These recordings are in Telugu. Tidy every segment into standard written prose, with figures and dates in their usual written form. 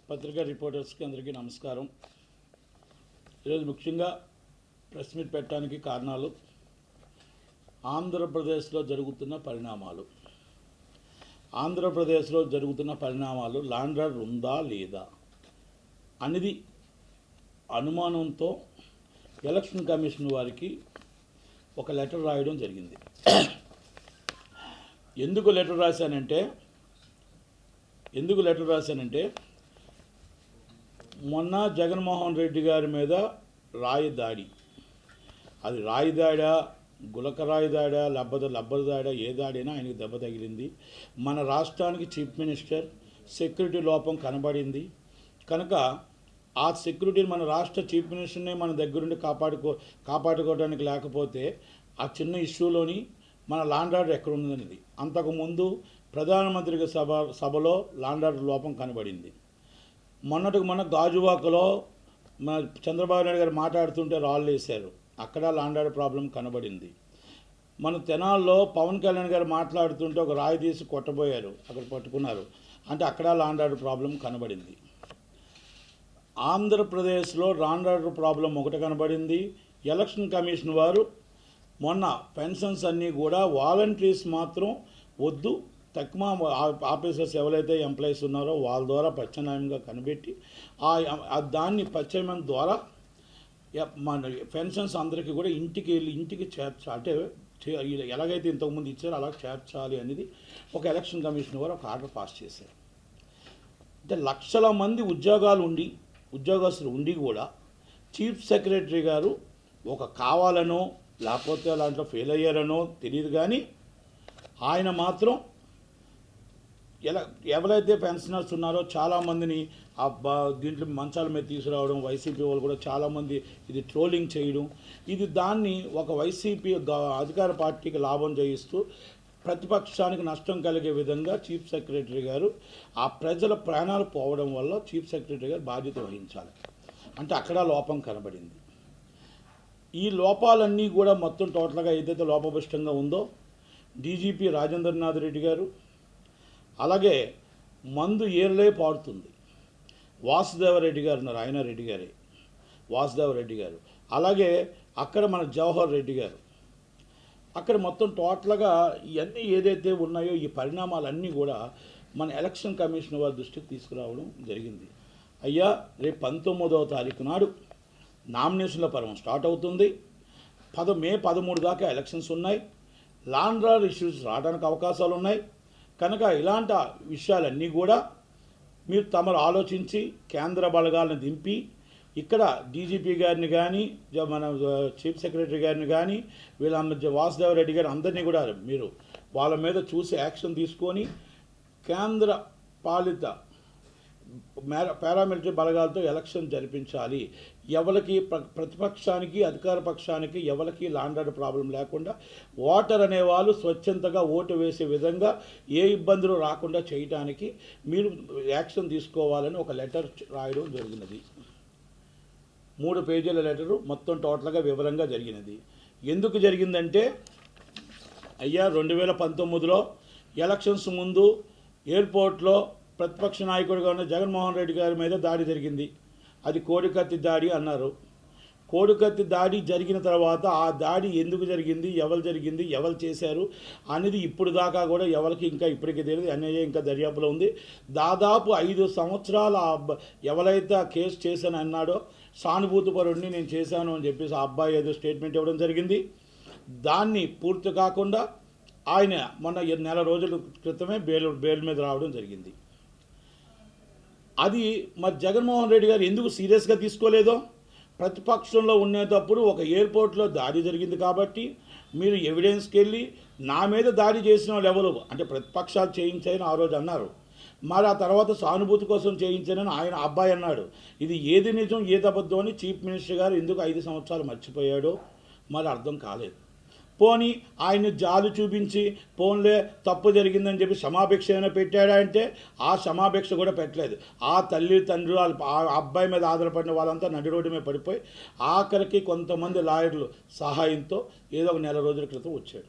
పత్రికా రిపోర్టర్స్కి అందరికీ నమస్కారం. ఈరోజు ముఖ్యంగా ప్రెస్ మీట్ పెట్టడానికి కారణాలు ఆంధ్రప్రదేశ్లో జరుగుతున్న పరిణామాలు ల్యాండ్ ఆర్డర్ ఉందా లేదా అనేది అనుమానంతో ఎలక్షన్ కమిషన్ వారికి ఒక లెటర్ రాయడం జరిగింది. ఎందుకు లెటర్ రాశానంటే మొన్న జగన్మోహన్ రెడ్డి గారి మీద రాయి దాడి, అది రాయి దాడా, గులక రాయి దాడా, లబ్బర్ దాడా, ఏ దాడైనా ఆయనకి దెబ్బ తగిలింది. మన రాష్ట్రానికి చీఫ్ మినిస్టర్ సెక్యూరిటీ లోపం కనబడింది కనుక ఆ సెక్యూరిటీని మన రాష్ట్ర చీఫ్ మినిస్టర్నే మన దగ్గరుండి కాపాడుకోవడానికి లేకపోతే ఆ చిన్న ఇష్యూలోని మన ల్యాండ్ ఆర్డర్ ఎక్కడ ఉందనేది. అంతకుముందు ప్రధానమంత్రి సభలో ల్యాండ్ ఆర్డర్ లోపం కనబడింది. మొన్న గాజువాకలో మన చంద్రబాబు నాయుడు గారు మాట్లాడుతుంటే రాళ్ళు వేశారు, అక్కడ ల్యాండ్ ఆర్డర్ ప్రాబ్లం కనబడింది. మన తెనాల్లో పవన్ కళ్యాణ్ గారు మాట్లాడుతుంటే ఒక రాయి తీసి కొట్టబోయారు, అక్కడ పట్టుకున్నారు, అంటే అక్కడ ల్యాండ్ ఆర్డర్ ప్రాబ్లం కనబడింది. ఆంధ్రప్రదేశ్లో ల్యాండ్ ఆర్డర్ ప్రాబ్లం ఒకటి కనబడింది. ఎలక్షన్ కమిషన్ వారు మొన్న పెన్షన్స్ అన్నీ కూడా వాలంటీర్స్ మాత్రం వద్దు, తక్కువ ఆఫీసర్స్ ఎవరైతే ఎంప్లాయీస్ ఉన్నారో వాళ్ళ ద్వారా ప్రత్యామ్నాయంగా కనిపెట్టి దాన్ని ప్రత్యామ్నాయం ద్వారా మన పెన్షన్స్ అందరికీ కూడా ఇంటికి అంటే ఎలాగైతే ఇంతకుముందు ఇచ్చారో అలా చేర్చాలి అనేది ఒక ఎలక్షన్ కమిషన్ వారు ఒక ఆర్డర్ పాస్ చేశారు. అంటే లక్షల మంది ఉద్యోగస్తులు ఉండి కూడా చీఫ్ సెక్రటరీ గారు ఒక కావాలనో లేకపోతే దాంట్లో ఫెయిల్ అయ్యారనో తెలియదు, కానీ ఆయన మాత్రం ఎవరైతే పెన్షనర్స్ ఉన్నారో చాలామందిని దీంట్లో మంచాల మీద తీసుకురావడం, వైసీపీ వాళ్ళు కూడా చాలామంది ఇది ట్రోలింగ్ చేయడం, ఇది దాన్ని ఒక వైసీపీ అధికార పార్టీకి లాభం చేయిస్తూ ప్రతిపక్షానికి నష్టం కలిగే విధంగా చీఫ్ సెక్రటరీ గారు ఆ ప్రజల ప్రాణాలు పోవడం వల్ల చీఫ్ సెక్రటరీ గారు బాధ్యత వహించాలి. అంటే అక్కడ లోపం కనబడింది. ఈ లోపాలన్నీ కూడా మొత్తం టోటల్గా ఏదైతే లోపభూయిష్టంగా ఉందో డీజీపీ రాజేంద్రనాథ్ రెడ్డి గారు, అలాగే మందు ఏర్లే పాడుతుంది వాసుదేవరెడ్డి గారు ఉన్నారు, ఆయన రెడ్డి గారే వాసుదేవరెడ్డి గారు, అలాగే అక్కడ మన జవహర్ రెడ్డి గారు, అక్కడ మొత్తం టోటల్గా ఇవన్నీ ఏదైతే ఉన్నాయో ఈ పరిణామాలన్నీ కూడా మన ఎలక్షన్ కమిషన్ వారి దృష్టికి తీసుకురావడం జరిగింది. అయ్యా, రేపు 19వ తారీఖు నాడు నామినేషన్ల పర్వం స్టార్ట్ అవుతుంది. మే 13 దాకా ఎలక్షన్స్ ఉన్నాయి. ల్యాండ్ ఆర్డర్ ఇష్యూస్ రావడానికి అవకాశాలు ఉన్నాయి కనుక ఇలాంటి విషయాలన్నీ కూడా మీరు తమరు ఆలోచించి కేంద్ర బలగాలను దింపి ఇక్కడ డీజీపీ గారిని కానీ మన చీఫ్ సెక్రటరీ గారిని కానీ వీళ్ళ వాసుదేవరెడ్డి గారు అందరినీ కూడా మీరు వాళ్ళ మీద చూసి యాక్షన్ తీసుకొని కేంద్ర పాలిత పారామిలిటరీ బలగాలతో ఎలక్షన్ జరిపించాలి. ఎవరికి ప్రతిపక్షానికి అధికార పక్షానికి ఎవరికి ల్యాండ్ ఆర్డర్ ప్రాబ్లం లేకుండా ఓటర్ అనేవాళ్ళు స్వచ్ఛందంగా ఓటు వేసే విధంగా ఏ ఇబ్బందులు రాకుండా చేయడానికి మీరు యాక్షన్ తీసుకోవాలని ఒక లెటర్ రాయడం జరిగినది. 3 పేజీల లెటరు మొత్తం టోటల్గా వివరంగా జరిగినది. ఎందుకు జరిగిందంటే అయ్యా, 2019లో ఎలక్షన్స్ ముందు ఎయిర్పోర్ట్లో ప్రతిపక్ష నాయకుడిగా ఉన్న జగన్మోహన్ రెడ్డి గారి మీద దాడి జరిగింది. అది కోడికత్తి దాడి అన్నారు. కోడికత్తి దాడి జరిగిన తర్వాత ఆ దాడి ఎందుకు జరిగింది, ఎవరు చేశారు అనేది ఇప్పుడు దాకా కూడా ఎవరికి ఇంకా ఇప్పటికీ తెలియదు. ఎన్ఐఏ ఇంకా దర్యాప్తులో ఉంది. దాదాపు 5 సంవత్సరాల ఎవరైతే ఆ కేసు చేశాను అన్నాడో సానుభూతిపరుడిని నేను చేశాను అని చెప్పేసి ఆ అబ్బాయి ఏదో స్టేట్మెంట్ ఇవ్వడం జరిగింది. దాన్ని పూర్తి కాకుండా ఆయన మొన్న నెల రోజుల క్రితమే బెయిల్ మీద రావడం జరిగింది. అది మరి జగన్మోహన్ రెడ్డి గారు ఎందుకు సీరియస్గా తీసుకోలేదో, ప్రతిపక్షంలో ఉండేటప్పుడు ఒక ఎయిర్పోర్ట్లో దాడి జరిగింది కాబట్టి మీరు ఎవిడెన్స్కి వెళ్ళి నా మీద దాడి చేసిన వాళ్ళు ఎవరు అంటే ప్రతిపక్షాలు చేయించాయని ఆ రోజు అన్నారు. మరి ఆ తర్వాత సానుభూతి కోసం చేయించానని ఆయన అబ్బాయి అన్నాడు. ఇది ఏది నిజం ఏది అబద్ధం అని చీఫ్ మినిస్టర్ గారు ఎందుకు 5 సంవత్సరాలు మర్చిపోయాడో మరి అర్థం కాలేదు. పోనీ ఆయన జాలు చూపించి పోన్లే తప్పు జరిగిందని చెప్పి క్షమాభిక్ష ఏమైనా పెట్టాడా అంటే ఆ క్షమాభిక్ష కూడా పెట్టలేదు. ఆ తల్లిదండ్రులు ఆ అబ్బాయి మీద ఆధారపడిన వాళ్ళంతా నడి రోడ్డు మీద పడిపోయి ఆఖరికి కొంతమంది లాయర్లు సహాయంతో ఏదో ఒక నెల రోజుల క్రితం వచ్చాడు.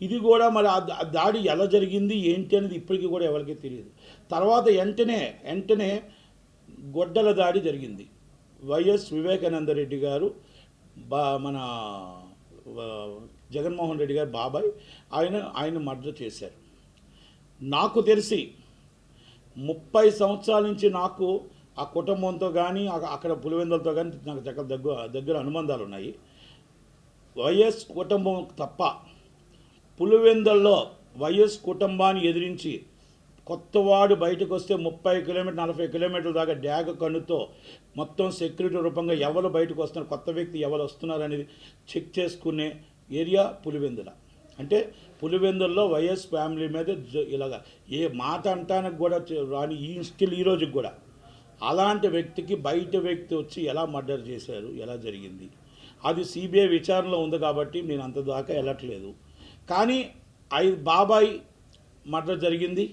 ఇది కూడా మరి ఆ దాడి ఎలా జరిగింది ఏంటి అనేది ఇప్పటికీ కూడా ఎవరికీ తెలియదు. తర్వాత వెంటనే గొడ్డల దాడి జరిగింది. వైఎస్ వివేకానంద రెడ్డి గారు మన జగన్మోహన్ రెడ్డి గారు బాబాయ్ ఆయన మర్డర్ చేశారు. నాకు తెలిసి 30 సంవత్సరాల నుంచి నాకు ఆ కుటుంబంతో కానీ అక్కడ పులివెందులతో కానీ నాకు దగ్గర అనుబంధాలు ఉన్నాయి. వైఎస్ కుటుంబం తప్ప పులివెందుల్లో వైఎస్ కుటుంబాన్ని ఎదిరించి కొత్తవాడు బయటకు వస్తే 30 కిలోమీటర్ 40 కిలోమీటర్ల దాకా డ్యాగ కన్నుతో మొత్తం సెక్యూరిటీ రూపంగా ఎవరు బయటకు వస్తున్నారు, కొత్త వ్యక్తి ఎవరు వస్తున్నారు అనేది చెక్ చేసుకునే ఏరియా పులివెందుల. అంటే పులివెందుల్లో వైఎస్ ఫ్యామిలీ మీద ఇలాగా ఏ మాట అంటానికి కూడా రాని ఈ రోజుకి కూడా అలాంటి వ్యక్తికి బయట వ్యక్తి వచ్చి ఎలా మర్డర్ చేశారు, ఎలా జరిగింది, అది సిబిఐ విచారణలో ఉంది కాబట్టి నేను అంత దాకా వెళ్ళట్లేదు. కానీ బాబాయ్ మర్డర్ జరిగింది,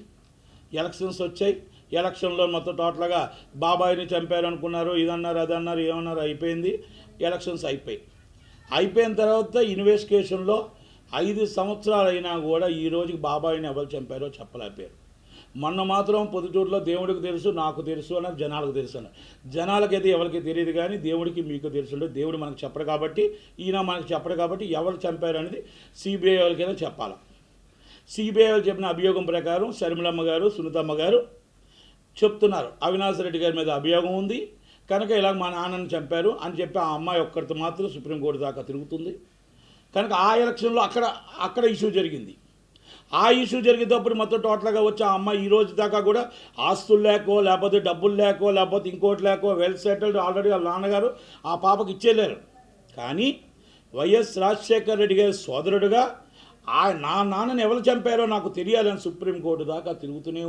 ఎలక్షన్స్ వచ్చాయి, ఎలక్షన్లో మొత్తం టోటల్గా బాబాయిని చంపారు అనుకున్నారు, ఇదన్నారు అదన్నారు ఏమన్నారు, అయిపోయింది. ఎలక్షన్స్ అయిపోయిన తర్వాత ఇన్వెస్టిగేషన్లో 5 సంవత్సరాలు అయినా కూడా ఈ రోజుకి బాబాయిని ఎవరు చంపారో చెప్పలేకపోయారు. మొన్న మాత్రం పొద్దుటూరులో దేవుడికి తెలుసు, నాకు తెలుసు అన్నారు, జనాలకు తెలుసు అన్నారు. జనాలకైతే ఎవరికి తెలియదు, కానీ దేవుడికి మీకు తెలుసు. దేవుడు మనకు చెప్పడు కాబట్టి, ఈయన మనకు చెప్పడు కాబట్టి ఎవరు చంపారు అనేది సిబిఐ వాళ్ళకైనా చెప్పాలి. సిబిఐ వాళ్ళు చెప్పిన అభియోగం ప్రకారం షర్మిలమ్మ గారు, సునీతమ్మ గారు చెప్తున్నారు అవినాష్ రెడ్డి గారి మీద అభియోగం ఉంది కనుక ఇలా మా నాన్నని చంపారు అని చెప్పి ఆ అమ్మాయి ఒక్కరితో మాత్రం సుప్రీంకోర్టు దాకా తిరుగుతుంది. కనుక ఆ ఎలక్షన్లో అక్కడ ఇష్యూ జరిగింది. ఆ ఇష్యూ జరిగేటప్పుడు మొత్తం టోటల్గా వచ్చి ఆ అమ్మాయి ఈ రోజు దాకా కూడా ఆస్తులు లేకో లేకపోతే డబ్బులు లేకో లేకపోతే ఇంకోటి లేకో వెల్ సెటిల్డ్ ఆల్రెడీ వాళ్ళ నాన్నగారు ఆ పాపకి ఇచ్చేయలేరు. కానీ వైఎస్ రాజశేఖర రెడ్డి గారి సోదరుడుగా నా నాన్నని ఎవరు చంపారో నాకు తెలియాలని సుప్రీంకోర్టు దాకా తిరుగుతూనే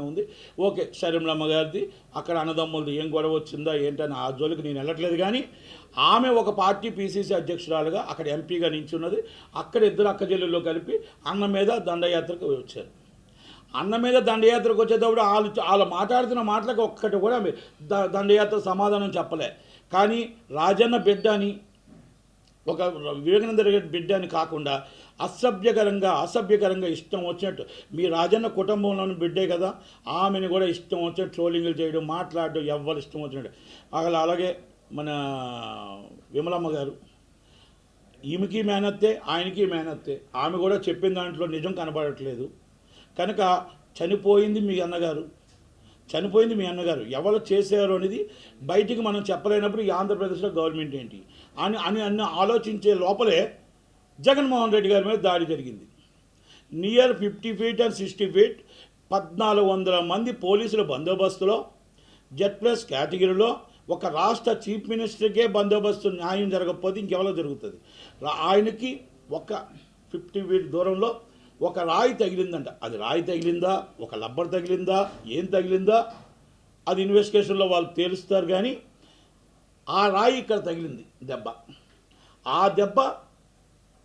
ఉంది. ఓకే, షర్మిలమ్మ గారిది అక్కడ అన్నదమ్ములది ఏం గొడవ వచ్చిందా ఏంటని ఆ జోలికి నేను వెళ్ళట్లేదు. కానీ ఆమె ఒక పార్టీ పిసిసి అధ్యక్షురాలుగా అక్కడ ఎంపీగా నించున్నది. అక్కడ ఇద్దరు అక్కచెల్లెల్లో కలిపి అన్న మీద దండయాత్రకు వచ్చారు. అన్న మీద దండయాత్రకు వచ్చేటప్పుడు వాళ్ళు మాట్లాడుతున్న మాటలకు ఒక్కటి కూడా దండయాత్ర సమాధానం చెప్పలే. కానీ రాజన్న బిడ్డ అని ఒక వివేకానంద రెడ్డి బిడ్డ అని కాకుండా అసభ్యకరంగా ఇష్టం వచ్చినట్టు మీ రాజన్న కుటుంబంలోని బిడ్డే కదా, ఆమెను కూడా ఇష్టం వచ్చినట్టు ట్రోలింగ్లు చేయడం, మాట్లాడడం, ఎవరు ఇష్టం వచ్చినట్టు. అలాగే మన విమలమ్మ గారు, ఈమెకి మేనత్తే ఆయనకి మేనత్తే, ఆమె కూడా చెప్పిన దాంట్లో నిజం కనబడట్లేదు. కనుక చనిపోయింది మీ అన్నగారు ఎవరు చేశారు అనేది బయటికి మనం చెప్పలేనప్పుడు ఈ ఆంధ్రప్రదేశ్లో గవర్నమెంట్ ఏంటి అని ఆలోచించే లోపలే జగన్మోహన్ రెడ్డి గారి మీద దాడి జరిగింది. నియర్ 50 feet and 60 feet 1400 మంది పోలీసుల బందోబస్తులో Z+ కేటగిరీలో ఒక రాష్ట్ర చీఫ్ మినిస్టర్కే బందోబస్తు న్యాయం జరగకపోతే ఇంకెవరో జరుగుతుంది. ఆయనకి ఒక 50 feet దూరంలో ఒక రాయి తగిలిందంట. అది రాయి తగిలిందా, ఒక లబ్బర్ తగిలిందా, ఏం తగిలిందా అది ఇన్వెస్టిగేషన్లో వాళ్ళు తేలుస్తారు. కానీ ఆ రాయి ఇక్కడ తగిలింది దెబ్బ. ఆ దెబ్బ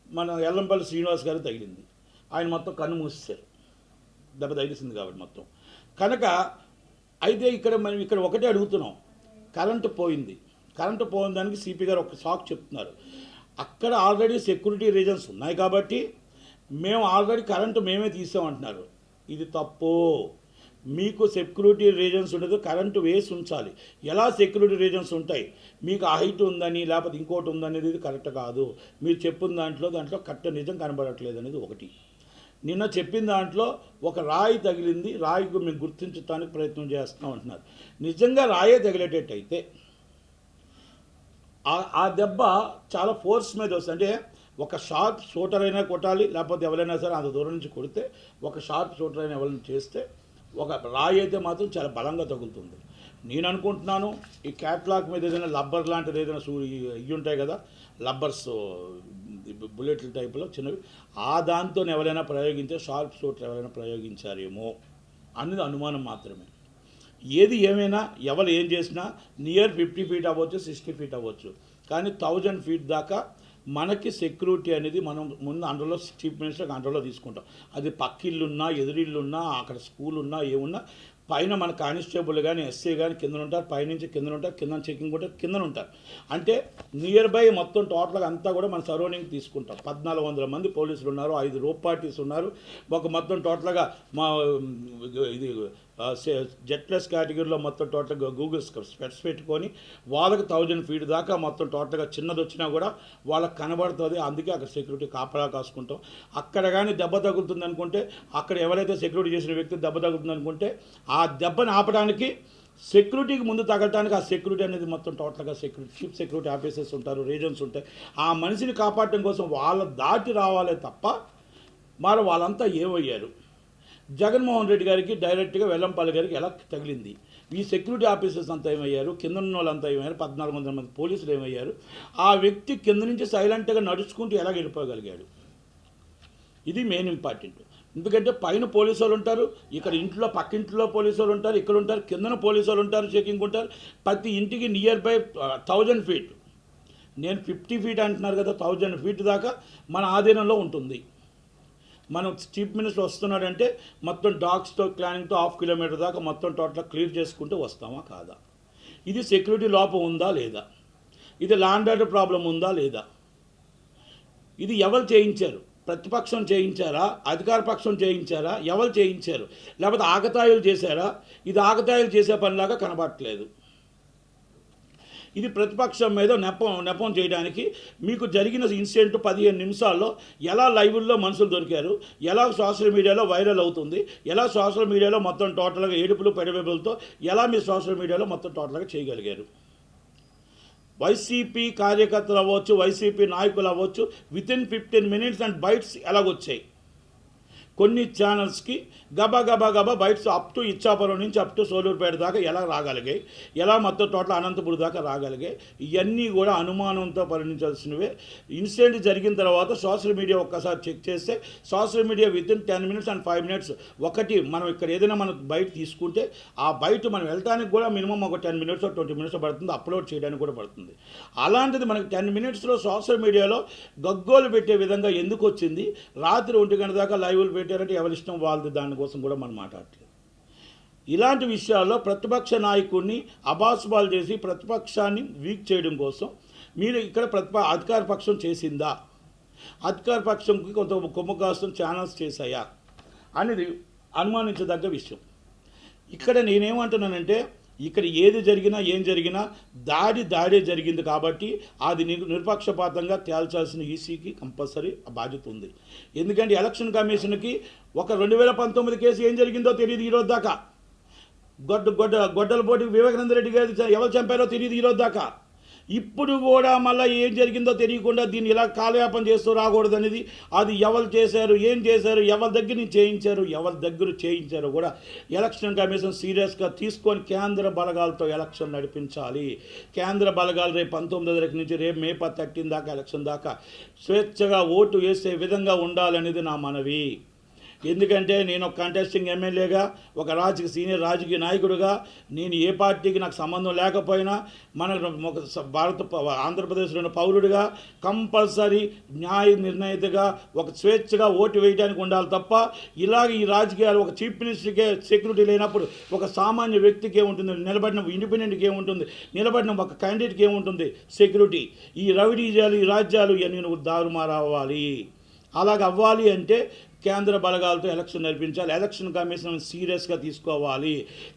మన ఎల్లంపల్లి శ్రీనివాస్ గారు తగిలింది. ఆయన మొత్తం కన్ను మూసేశారు, దెబ్బ తగిలిసింది కాబట్టి మొత్తం. కనుక అయితే మనం ఇక్కడ ఒకటే అడుగుతున్నాం, కరెంటు పోయిన దానికి సిపి గారు ఒక షాక్ చెప్తున్నారు. అక్కడ ఆల్రెడీ సెక్యూరిటీ రీజన్స్ ఉన్నాయి కాబట్టి మేము ఆల్రెడీ కరెంటు మేమే తీసామంటున్నారు. ఇది తప్పు. మీకు సెక్యూరిటీ రీజన్స్ ఉండదు, కరెంటు వేసి ఉంచాలి. ఎలా సెక్యూరిటీ రీజన్స్ ఉంటాయి? మీకు ఆ హైట్ ఉందని లేకపోతే ఇంకోటి ఉందనేది ఇది కరెక్ట్ కాదు. మీరు చెప్పిన దాంట్లో కరెక్ట్ నిజం కనబడట్లేదు అనేది ఒకటి. నిన్న చెప్పిన దాంట్లో ఒక రాయి తగిలింది, రాయికి మేము గుర్తించడానికి ప్రయత్నం చేస్తున్నాం అంటున్నారు. నిజంగా రాయే తగిలేటట్టు అయితే ఆ దెబ్బ చాలా ఫోర్స్ మీద వస్తుంది. అంటే ఒక షార్ప్ షూటర్ అయినా కొట్టాలి, లేకపోతే ఎవరైనా సరే అంత దూరం నుంచి కొడితే, ఒక షార్ప్ షూటర్ అయినా ఎవరైనా చేస్తే ఒక రాయి అయితే మాత్రం చాలా బలంగా తగులుతుంది. నేను అనుకుంటున్నాను ఈ క్యాట్లాక్ మీద ఏదైనా లబ్బర్ లాంటిది ఏదైనా ఇవి ఉంటాయి కదా, లబ్బర్స్ బుల్లెట్ల టైపులో చిన్నవి, ఆ దాంతో ఎవరైనా ప్రయోగించే షార్ప్ షూటర్ ఎవరైనా ప్రయోగించారేమో అనేది అనుమానం మాత్రమే. ఏది ఏమైనా ఎవరు ఏం చేసినా నియర్ 50 feet అవ్వచ్చు, 60 feet అవ్వచ్చు, కానీ 1000 feet దాకా మనకి సెక్యూరిటీ అనేది మనం ముందు అండర్లో చీఫ్ మినిస్టర్ అండర్లో తీసుకుంటాం. అది పక్కిళ్ళున్నా, ఎదురిళ్ళున్నా, అక్కడ స్కూల్ ఉన్నా, ఏమున్నా పైన మన కానిస్టేబుల్ కానీ ఎస్ఐ కానీ కింద ఉంటారు, పైనుంచి కింద ఉంటారు, కింద చెకింగ్ ఉంటారు, కింద ఉంటారు. అంటే నియర్ బై మొత్తం టోటల్గా అంతా కూడా మన సరౌండింగ్ తీసుకుంటాం. 1400 మంది పోలీసులు ఉన్నారు, 5 రోప్ పార్టీస్ ఉన్నారు, ఒక మొత్తం టోటల్గా మా ఇది జెడ్ ప్లస్ కేటగిరీలో మొత్తం టోటల్గా గూగుల్ స్పెట్స్ పెట్టుకొని వాళ్ళకి 1000 ఫీట్ దాకా మొత్తం టోటల్గా చిన్నది వచ్చినా కూడా వాళ్ళకి కనబడుతుంది. అందుకే అక్కడ సెక్యూరిటీ కాపలా కాసుకుంటాం. అక్కడ కానీ దెబ్బ తగులుతుంది అనుకుంటే, అక్కడ ఎవరైతే సెక్యూరిటీ చేసిన వ్యక్తి దెబ్బ తగులుతుంది అనుకుంటే ఆ దెబ్బని ఆపడానికి సెక్యూరిటీకి ముందు తగలటానికి ఆ సెక్యూరిటీ అనేది మొత్తం టోటల్గా చీఫ్ సెక్యూరిటీ ఆఫీసర్స్ ఉంటారు, రీజన్స్ ఉంటాయి. ఆ మనిషిని కాపాడటం కోసం వాళ్ళ దాటి రావాలే తప్ప మరి వాళ్ళంతా ఏమయ్యారు? జగన్మోహన్ రెడ్డి గారికి డైరెక్ట్గా వెల్లంపల్లి గారికి ఎలా తగిలింది? ఈ సెక్యూరిటీ ఆఫీసర్స్ అంతా ఏమయ్యారు? కింద ఉన్న వాళ్ళంతా ఏమయ్యారు? 1400 మంది పోలీసులు ఏమయ్యారు? ఆ వ్యక్తి కింద నుంచి సైలెంట్గా నడుచుకుంటూ ఎలా వెళ్ళిపోగలిగాడు? ఇది మెయిన్ ఇంపార్టెంట్. ఎందుకంటే పైన పోలీసు వాళ్ళు ఉంటారు, ఇక్కడ ఇంట్లో పక్కింట్లో పోలీసు వాళ్ళు ఉంటారు, ఇక్కడ ఉంటారు, కిందన పోలీసు వాళ్ళు ఉంటారు, చెకింగ్ ఉంటారు. ప్రతి ఇంటికి నియర్ బై 1000 ఫీట్, నేను 50 ఫీట్ అంటున్నారు కదా, 1000 ఫీట్ దాకా మన ఆధీనంలో ఉంటుంది. మనం చీఫ్ మినిస్టర్ వస్తున్నాడంటే మొత్తం డాగ్స్తో ప్లానింగ్తో 1/2 కిలోమీటర్ దాకా మొత్తం టోటల్ క్లియర్ చేసుకుంటూ వస్తామా కాదా? ఇది సెక్యూరిటీ లోపం ఉందా లేదా? ఇది ల్యాండ్ ఆర్డర్ ప్రాబ్లం ఉందా లేదా? ఇది ఎవరు చేయించారు? ప్రతిపక్షం చేయించారా? అధికార పక్షం చేయించారా? ఎవరు చేయించారు? లేకపోతే ఆకతాయిలు చేశారా? ఇది ఆకతాయిలు చేసే పనిలాగా కనబడట్లేదు. ఇది ప్రతిపక్షం మీద నెపం చేయడానికి మీకు జరిగిన ఇన్సిడెంట్ 15 నిమిషాల్లో ఎలా లైవ్లో మనుషులు దొరికారు, ఎలా సోషల్ మీడియాలో వైరల్ అవుతుంది, ఎలా సోషల్ మీడియాలో మొత్తం టోటల్గా ఏడుపులు పెడబెబులతో ఎలా మీరు సోషల్ మీడియాలో మొత్తం టోటల్గా చేయగలిగారు? వైసీపీ కార్యకర్తలు అవ్వచ్చు, వైసీపీ నాయకులు అవ్వచ్చు, వితిన్ 15 మినిట్స్ అండ్ బైట్స్ ఎలాగొచ్చాయి. కొన్ని ఛానల్స్కి గబా బైట్స్ అప్ టు ఇచ్చాపురం నుంచి అప్ టు సోలూరుపేట దాకా ఎలా రాగలిగాయి, ఎలా మొత్తం టోటల్ అనంతపురం దాకా రాగలిగాయి, ఇవన్నీ కూడా అనుమానంతో పరిగణించాల్సినవే. ఇన్సిడెంట్ జరిగిన తర్వాత సోషల్ మీడియా ఒక్కసారి చెక్ చేస్తే social media within 10 minutes and 5 minutes ఒకటి మనం ఇక్కడ ఏదైనా మనం బయట తీసుకుంటే ఆ బయట మనం వెళ్ళడానికి కూడా మినిమం ఒక 10 మినిట్స్ 20 మినిట్స్ పడుతుంది, అప్లోడ్ చేయడానికి కూడా పడుతుంది. అలాంటిది మనకి 10 మినిట్స్లో సోషల్ మీడియాలో గగ్గోలు పెట్టే విధంగా ఎందుకు వచ్చింది? రాత్రి 1 గంట దాకా లైవ్లు పెట్టారంటే ఎవరి ఇష్టం వాళ్ళది, దానికోసం కూడా మనం మాట్లాడట్లేదు. ఇలాంటి విషయాల్లో ప్రతిపక్ష నాయకుడిని అబాసుబాలు చేసి ప్రతిపక్షాన్ని వీక్ చేయడం కోసం మీరు ఇక్కడ అధికార పక్షం చేసిందా, అధికార పక్షంకి కొంత కొమ్ము కాస్తం ఛానల్స్ చేశాయా అనేది అనుమానించదగ్గ విషయం. ఇక్కడ నేనేమంటున్నానంటే ఇక్కడ ఏది జరిగినా ఏం జరిగినా దాడే జరిగింది కాబట్టి అది నిష్పక్షపాతంగా తేల్చాల్సిన ఈసీకి కంపల్సరీ ఆ బాధ్యత ఉంది. ఎందుకంటే ఎలక్షన్ కమిషన్కి ఒక 2019 కేసు ఏం జరిగిందో తెలియదు ఈరోజు దాకా. గొడ్డలపోటి వివేకానంద రెడ్డి గారు ఎవరు చంపారో తెలియదు ఈరోజు దాకా. ఇప్పుడు కూడా మళ్ళీ ఏం జరిగిందో తెలియకుండా దీన్ని ఇలా కాలయాపన చేస్తూ రాకూడదు అనేది, అది ఎవరు చేశారు, ఏం చేశారు, ఎవరి దగ్గర నుంచి చేయించారు, ఎవరి దగ్గర చేయించారో కూడా ఎలక్షన్ కమిషన్ సీరియస్గా తీసుకొని కేంద్ర బలగాలతో ఎలక్షన్ నడిపించాలి. కేంద్ర బలగాలు రేపు 19 నుంచి రేపు మే 13 దాకా ఎలక్షన్ దాకా స్వేచ్ఛగా ఓటు వేసే విధంగా ఉండాలనేది నా మనవి. ఎందుకంటే నేను ఒక కంటెస్టింగ్ ఎమ్మెల్యేగా, ఒక సీనియర్ రాజకీయ నాయకుడిగా, నేను ఏ పార్టీకి నాకు సంబంధం లేకపోయినా మన ఒక ఆంధ్రప్రదేశ్లో ఉన్న పౌరుడిగా కంపల్సరీ న్యాయ నిర్ణయితగా ఒక స్వేచ్ఛగా ఓటు వేయడానికి ఉండాలి తప్ప ఇలాగ ఈ రాజకీయాలు ఒక చీఫ్ మినిస్టర్కే సెక్యూరిటీ లేనప్పుడు ఒక సామాన్య వ్యక్తికి ఏముంటుంది, నిలబడిన ఇండిపెండెంట్కి ఏముంటుంది, నిలబడిన ఒక క్యాండిడేట్కి ఏముంటుంది సెక్యూరిటీ? ఈ రౌడీజాలు ఈ రాజ్యాలు ఇవన్నీ నువ్వు దారుమారవ్వాలి. అలాగ అవ్వాలి అంటే కేంద్ర బలగాలతో ఎలక్షన్ నడిపించాలి. ఎలక్షన్ కమిషన్ సీరియస్గా తీసుకోవాలి.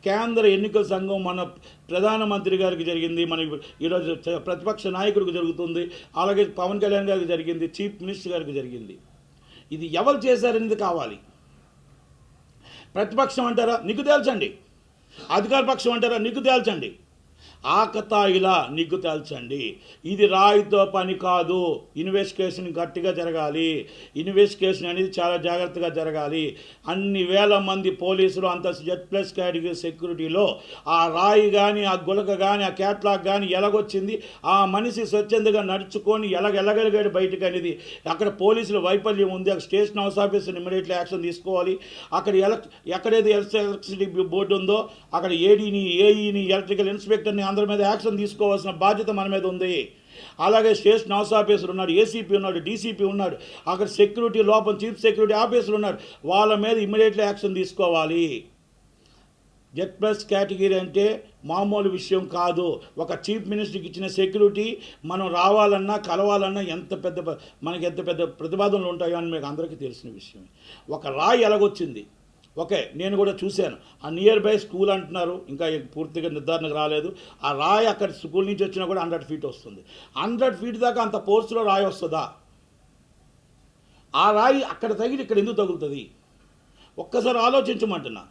కేంద్ర ఎన్నికల సంఘం మన ప్రధానమంత్రి గారికి జరిగింది, మన ఈరోజు ప్రతిపక్ష నాయకుడికి జరుగుతుంది, అలాగే పవన్ కళ్యాణ్ గారికి జరిగింది, చీఫ్ మినిస్టర్ గారికి జరిగింది. ఇది ఎవరు చేశారనేది కావాలి. ప్రతిపక్షం అంటారా, నీకు తేల్చండి. అధికార పక్షం అంటారా, నీకు తేల్చండి. ఆకతాయిలా నీకు తేల్చండి. ఇది రాయితో పని కాదు. ఇన్వెస్టిగేషన్ గట్టిగా జరగాలి. ఇన్వెస్టిగేషన్ అనేది చాలా జాగ్రత్తగా జరగాలి. అన్ని వేల మంది పోలీసులు అంత Z+ కేటగిరీ సెక్యూరిటీలో ఆ రాయి కానీ, ఆ గులక కానీ, ఆ క్యాట్లాగ్ కానీ ఎలాగొచ్చింది, ఆ మనిషి స్వచ్ఛందంగా నడుచుకొని ఎలాగెలగలిగాడు బయటకు అనేది అక్కడ పోలీసుల వైఫల్యం ఉంది. అక్కడ station house officer immediately action తీసుకోవాలి. అక్కడ ఎక్కడైతే ఎలక్ట్రిసిటీ బోర్డు ఉందో అక్కడ ఏడీని, ఏఈని, ఎలక్ట్రికల్ ఇన్స్పెక్టర్ని అందరి మీద యాక్షన్ తీసుకోవాల్సిన బాధ్యత మన మీద ఉంది. అలాగే స్టేషన్ హౌస్ ఆఫీసర్ ఉన్నాడు, ఏసీపీ ఉన్నాడు, డీసీపీ ఉన్నాడు, అక్కడ సెక్యూరిటీ లోపల చీఫ్ సెక్యూరిటీ ఆఫీసర్ ఉన్నాడు, వాళ్ళ మీద ఇమ్మీడియట్లీ యాక్షన్ తీసుకోవాలి. Z+ కేటగిరీ అంటే మామూలు విషయం కాదు. ఒక చీఫ్ మినిస్టర్కి ఇచ్చిన సెక్యూరిటీ మనం రావాలన్నా కలవాలన్నా ఎంత పెద్ద ప్రతిపాదనలు ఉంటాయో అని మీకు అందరికీ తెలిసిన విషయం. ఒక రాయి ఎలాగొచ్చింది, ఓకే, నేను కూడా చూశాను. ఆ నియర్ బై స్కూల్ అంటున్నారు, ఇంకా పూర్తిగా నిర్ధారణకు రాలేదు. ఆ రాయి అక్కడ స్కూల్ నుంచి వచ్చినా కూడా 100 ఫీట్ వస్తుంది. 100 ఫీట్ దాకా అంత ఫోర్స్లో రాయి వస్తుందా? ఆ రాయి అక్కడ తగిలి ఇక్కడ ఎందుకు తగులుతుంది? ఒక్కసారి ఆలోచించమంటున్నా.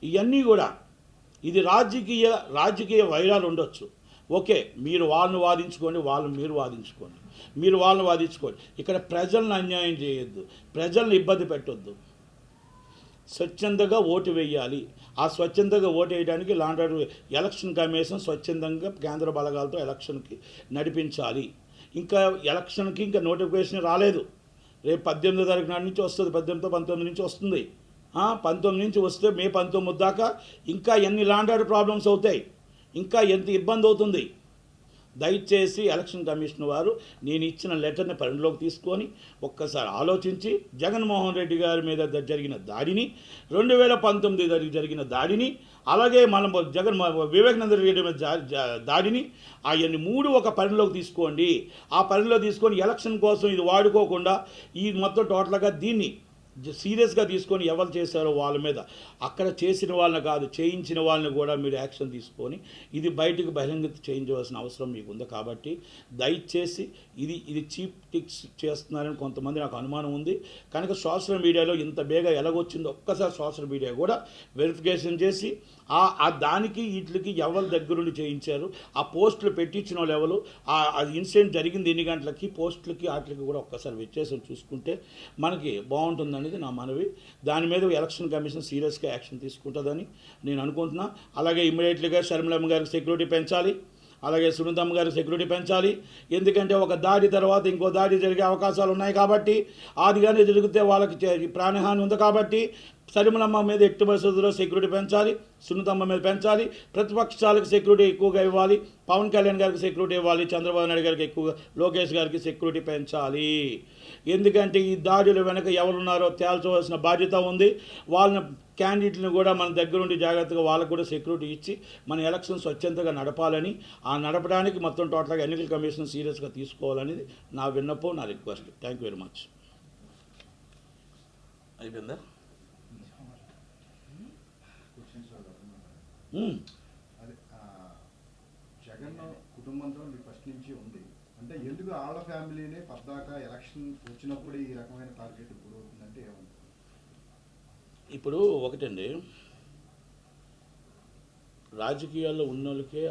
ఇవన్నీ కూడా ఇది రాజకీయ వైరాలు ఉండొచ్చు. ఓకే, మీరు వాళ్ళని వాదించుకోండి, మీరు వాళ్ళని వాదించుకోండి. ఇక్కడ ప్రజలను అన్యాయం చేయొద్దు, ప్రజలను ఇబ్బంది పెట్టొద్దు. స్వచ్ఛందంగా ఓటు వేయాలి. ఆ స్వచ్ఛందంగా ఓటు వేయడానికి ఎలక్షన్ కమిషన్ స్వచ్ఛందంగా కేంద్ర బలగాలతో ఎలక్షన్కి నడిపించాలి. ఇంకా ఎలక్షన్కి ఇంకా నోటిఫికేషన్ రాలేదు. రేపు 18వ తారీఖు నాటి నుంచి వస్తుంది, 18తో 19 నుంచి వస్తుంది. 19 నుంచి వస్తే మే 19 దాకా ఇంకా ఎన్ని ప్రాబ్లమ్స్ అవుతాయి, ఇంకా ఎంత ఇబ్బంది అవుతుంది. దయచేసి ఎలక్షన్ కమిషన్ వారు నేను ఇచ్చిన లెటర్ని పరిగణలోకి తీసుకొని ఒక్కసారి ఆలోచించి జగన్మోహన్ రెడ్డి గారి మీద జరిగిన దాడిని, 2019 జరిగిన దాడిని, అలాగే మనం వివేకానంద రెడ్డి మీద దాడిని, అవన్నీ 3 ఒక పరిగణలోకి తీసుకోండి. ఆ పరిగణలో తీసుకొని ఎలక్షన్ కోసం ఇది వాడుకోకుండా ఈ మొత్తం టోటల్గా దీన్ని సీరియస్గా తీసుకొని ఎవరు చేశారో వాళ్ళ మీద, అక్కడ చేసిన వాళ్ళని కాదు చేయించిన వాళ్ళని కూడా మీరు యాక్షన్ తీసుకొని ఇది బయటకు బహిరంగత చేయించవలసిన అవసరం మీకు ఉంది. కాబట్టి దయచేసి ఇది చీప్ టిక్స్ చేస్తున్నారని కొంతమంది నాకు అనుమానం ఉంది. కనుక సోషల్ మీడియాలో ఇంత బేగా ఎలాగొచ్చిందో ఒక్కసారి సోషల్ మీడియా కూడా వెరిఫికేషన్ చేసి దానికి వీటికి ఎవరి దగ్గరుండి చేయించారు, ఆ పోస్టులు పెట్టించిన వాళ్ళు ఎవరు, అది ఇన్సిడెంట్ జరిగింది ఎన్ని గంటలకి, పోస్టులకి వాటికి కూడా ఒక్కసారి వ్యత్యాసం చూసుకుంటే మనకి బాగుంటుందనేది నా మనవి. దాని మీద ఎలక్షన్ కమిషన్ సీరియస్గా యాక్షన్ తీసుకుంటుందని నేను అనుకుంటున్నా. అలాగే ఇమ్మీడియట్లీగా షర్మిలమ్మ గారికి సెక్యూరిటీ పెంచాలి, అలాగే సునీతమ్మ గారికి సెక్యూరిటీ పెంచాలి. ఎందుకంటే ఒక దాడి తర్వాత ఇంకో దాడి జరిగే అవకాశాలు ఉన్నాయి కాబట్టి, ఆదిగానే జరిగితే వాళ్ళకి ప్రాణహాని ఉంది కాబట్టి షర్మిలమ్మ మీద ఎట్టి పరిస్థితుల్లో సెక్యూరిటీ పెంచాలి, సునీతమ్మ మీద పెంచాలి. ప్రతిపక్షాలకు సెక్యూరిటీ ఎక్కువగా ఇవ్వాలి, పవన్ కళ్యాణ్ గారికి సెక్యూరిటీ ఇవ్వాలి, చంద్రబాబు నాయుడు గారికి ఎక్కువగా, లోకేష్ గారికి సెక్యూరిటీ పెంచాలి. ఎందుకంటే ఈ దాడుల వెనక ఎవరున్నారో తేల్చవలసిన బాధ్యత ఉంది. వాళ్ళని క్యాండిడేట్ని కూడా మన దగ్గరుండి జాగ్రత్తగా వాళ్ళకు కూడా సెక్యూరిటీ ఇచ్చి మన ఎలక్షన్ స్వచ్ఛందంగా నడపాలని, ఆ నడపడానికి మొత్తం టోటల్గా ఎన్నికల కమిషన్ సీరియస్గా తీసుకోవాలనేది నా విన్నపం, నా request. Thank you very much. అయిపోయిందా? జగన్ కుటుంబంతో మీ ఫస్ట్ నుంచి ఉంది అంటే ఎందుకు ఆళ్ళ ఫ్యామిలీనే పద్దాకా ఎలక్షన్ వచ్చినప్పుడు ఈ రకమైన టార్గెట్ ఇప్పుడు అవుతుందంటే ఏమంటారు? ఇప్పుడు ఒకటండి, రాజకీయాల్లో ఉన్న వాళ్ళకే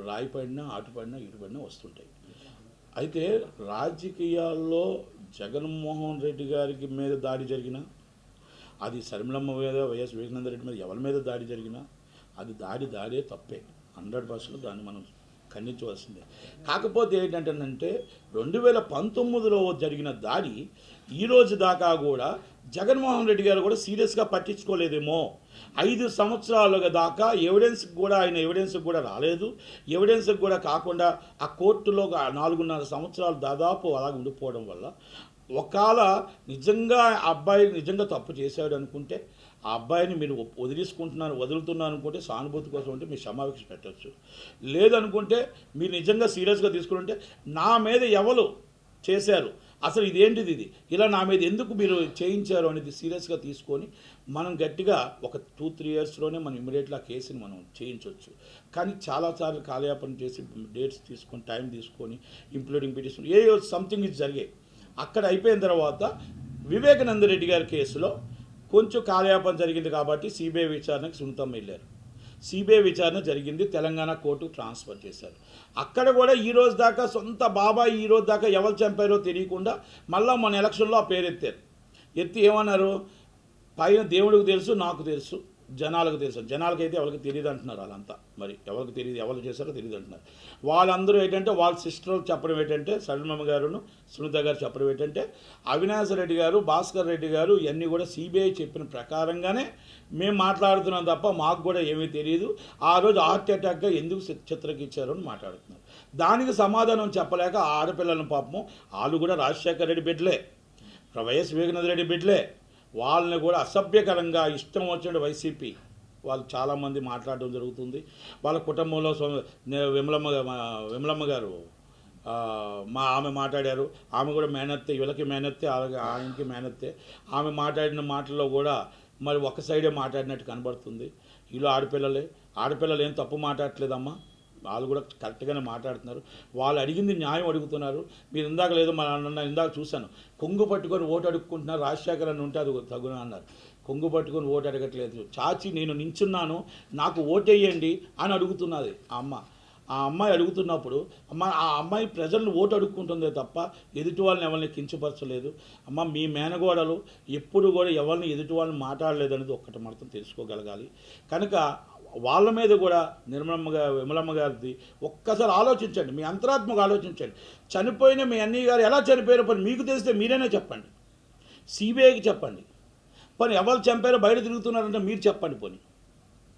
రాయి పడినా ఆటు పడినా ఇటు పడినా వస్తుంటాయి. అయితే రాజకీయాల్లో జగన్మోహన్ రెడ్డి గారికి మీద దాడి జరిగినా, అది షర్మిలమ్మ మీద, వైఎస్ వివేకానంద రెడ్డి మీద ఎవరి మీద దాడి జరిగినా అది దాడే తప్పే. 100% దాన్ని మనం ఖండించవలసిందే. కాకపోతే ఏంటంటేనంటే 2019లో జరిగిన దాడి ఈరోజు దాకా కూడా జగన్మోహన్ రెడ్డి గారు కూడా సీరియస్గా పట్టించుకోలేదేమో. 5 సంవత్సరాలుగా దాకా ఆయన ఎవిడెన్స్కి కూడా రాలేదు. ఎవిడెన్స్కి కూడా కాకుండా ఆ కోర్టులో 4.5 సంవత్సరాలు దాదాపు అలాగ ఉండిపోవడం వల్ల, ఒకవేళ నిజంగా అబ్బాయి నిజంగా తప్పు చేశాడు అనుకుంటే ఆ అబ్బాయిని మీరు వదులుతున్నాను అనుకుంటే సానుభూతి కోసం ఉంటే మీరు క్షమాభిక్ష పెట్టచ్చు. లేదనుకుంటే మీరు నిజంగా సీరియస్గా తీసుకుంటే నా మీద ఎవరు చేశారు, అసలు ఇదేంటిది, ఇలా నా మీద ఎందుకు మీరు చేయించారు అనేది సీరియస్గా తీసుకొని మనం గట్టిగా ఒక 2-3 ఇయర్స్లోనే మనం ఇమ్మీడియట్గా ఆ కేసుని మనం చేయించవచ్చు. కానీ చాలాసార్లు కాలయాపన చేసి డేట్స్ తీసుకొని టైం తీసుకొని ఇంక్లూడింగ్ పిటిషన్ సంథింగ్ ఇది జరిగాయి. అక్కడ అయిపోయిన తర్వాత వివేకానంద రెడ్డి గారి కేసులో కొంచెం కాలయాపన జరిగింది కాబట్టి సిబిఐ విచారణకు సునీతమ్మ వెళ్ళారు. సిబిఐ విచారణ జరిగింది, తెలంగాణ కోర్టు ట్రాన్స్ఫర్ చేశారు. అక్కడ కూడా ఈరోజు దాకా సొంత బాబాయ్ ఈరోజు దాకా ఎవరు చంపారో తెలియకుండా మళ్ళీ మన ఎలక్షన్లో ఆ పేరు ఎత్తి ఏమన్నారు, పైన దేవుడికి తెలుసు, నాకు తెలుసు, జనాలకు తెలుసు. జనాలకైతే ఎవరికి తెలియదు అంటున్నారు వాళ్ళంతా. మరి ఎవరికి తెలియదు, ఎవరు చేశారో తెలియదు అంటున్నారు. వాళ్ళందరూ ఏంటంటే వాళ్ళ సిస్టర్లు చెప్పడం ఏంటంటే, షర్మిలమ్మ గారును సునీత గారు చెప్పడం ఏంటంటే, అవినాష్ రెడ్డి గారు, భాస్కర్ రెడ్డి గారు ఇవన్నీ కూడా సిబిఐ చెప్పిన ప్రకారంగానే మేము మాట్లాడుతున్నాం తప్ప మాకు కూడా ఏమీ తెలియదు, ఆ రోజు హార్ట్ అటాక్గా ఎందుకు చిత్రకిచ్చారు అని మాట్లాడుతున్నారు. దానికి సమాధానం చెప్పలేక ఆడపిల్లలను పాపము వాళ్ళు కూడా రాజశేఖర రెడ్డి బిడ్డలే, వైఎస్ వివేకానంద రెడ్డి బిడ్డలే, వాళ్ళని కూడా అసభ్యకరంగా ఇష్టం వచ్చిన వైసీపీ వాళ్ళు చాలామంది మాట్లాడడం జరుగుతుంది. వాళ్ళ కుటుంబంలో విమలమ్మ గారు ఆమె మాట్లాడారు. ఆమె కూడా మేనత్తే, వీళ్ళకి మేనత్తే, అలాగే ఆయనకి మేనత్తే. ఆమె మాట్లాడిన మాటల్లో కూడా మరి ఒక సైడే మాట్లాడినట్టు కనబడుతుంది. వీళ్ళు ఆడపిల్లలు ఏం తప్పు మాట్లాడట్లేదమ్మా, వాళ్ళు కూడా కరెక్ట్గానే మాట్లాడుతున్నారు. వాళ్ళు అడిగింది న్యాయం అడుగుతున్నారు. మీరు ఇందాక లేదో మన ఇందాక చూశాను, కొంగు పట్టుకొని ఓటు అడుక్కుంటున్నారు. రాజశేఖర్ అని ఉంటే అది తగున అన్నారు. కొంగు పట్టుకొని ఓటు అడగట్లేదు, చాచి నేను నించున్నాను నాకు ఓటేయండి అని అడుగుతున్నది ఆ అమ్మ. ఆ అమ్మాయి అడుగుతున్నప్పుడు ఆ అమ్మాయి ప్రజలను ఓటు అడుక్కుంటుందే తప్ప ఎదుటి వాళ్ళని ఎవరిని కించపరచలేదు. అమ్మ మీ మేనగోడలు ఎప్పుడు కూడా ఎవరిని ఎదుటి వాళ్ళని మాట్లాడలేదనేది ఒక్కటి మాత్రం తెలుసుకోగలగాలి. కనుక వాళ్ళ మీద కూడా విమలమ్మ గారిది ఒక్కసారి ఆలోచించండి, మీ అంతరాత్మకు ఆలోచించండి. చనిపోయిన మీ అన్నయ్య గారు ఎలా చనిపోయారో పని మీకు తెలిస్తే మీరైనా చెప్పండి, సిబిఐకి చెప్పండి. పని ఎవరు చంపారో బయట తిరుగుతున్నారంటే మీరు చెప్పండి పోనీ.